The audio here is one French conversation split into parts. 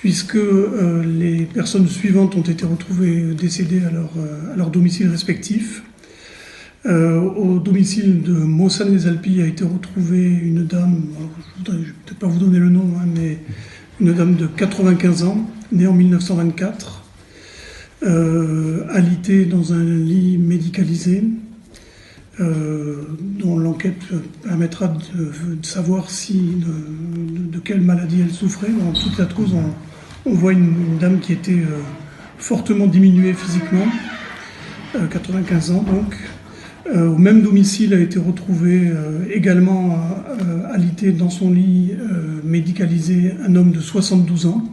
puisque les personnes suivantes ont été retrouvées décédées à leur domicile respectif. Au domicile de Mossane-les-Alpilles a été retrouvée une dame, je ne vais peut-être pas vous donner le nom, mais une dame de 95 ans, née en 1924, alitée dans un lit médicalisé, dont l'enquête permettra de savoir de quelle maladie elle souffrait. En tout état de cause, on voit une dame qui était fortement diminuée physiquement, 95 ans donc. Au même domicile a été retrouvé également alité dans son lit médicalisé un homme de 72 ans,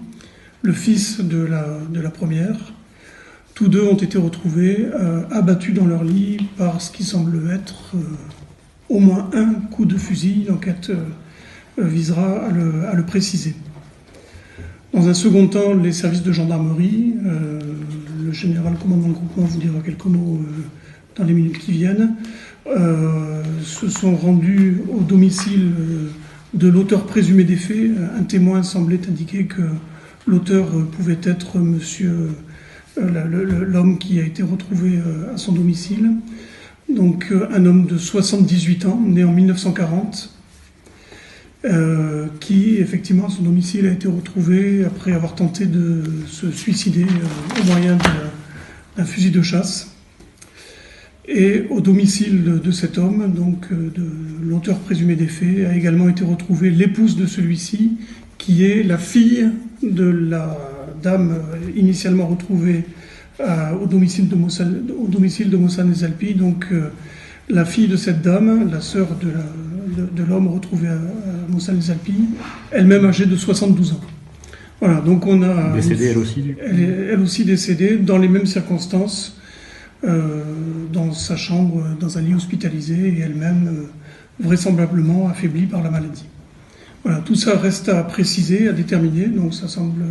le fils de la première. Tous deux ont été retrouvés abattus dans leur lit par ce qui semble être au moins un coup de fusil. L'enquête visera à le préciser. Dans un second temps, les services de gendarmerie, le général commandant le groupement vous dira quelques mots dans les minutes qui viennent, se sont rendus au domicile de l'auteur présumé des faits. Un témoin semblait indiquer que l'auteur pouvait être l'homme qui a été retrouvé à son domicile. Donc un homme de 78 ans, né en 1940, qui effectivement à son domicile a été retrouvé après avoir tenté de se suicider au moyen d'un fusil de chasse. Et au domicile de cet homme, donc de l'auteur présumé des faits, a également été retrouvée l'épouse de celui-ci, qui est la fille de la dame initialement retrouvée au domicile de Mossane-les-Alpilles. Donc la fille de cette dame, la sœur de l'homme retrouvé à Mossane-les-Alpilles, elle-même âgée de 72 ans. Voilà, donc on a... Décédée elle aussi elle aussi décédée dans les mêmes circonstances, dans sa chambre, dans un lit hospitalisé, et elle-même vraisemblablement affaiblie par la maladie. Voilà, tout ça reste à préciser, à déterminer, donc ça semble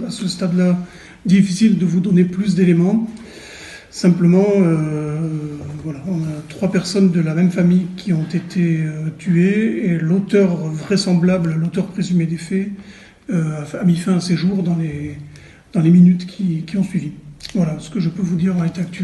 à ce stade-là difficile de vous donner plus d'éléments. Simplement, voilà, on a 3 personnes de la même famille qui ont été tuées, et l'auteur vraisemblable, l'auteur présumé des faits, a mis fin à ses jours dans les minutes qui ont suivi. Voilà ce que je peux vous dire en l'état actuel.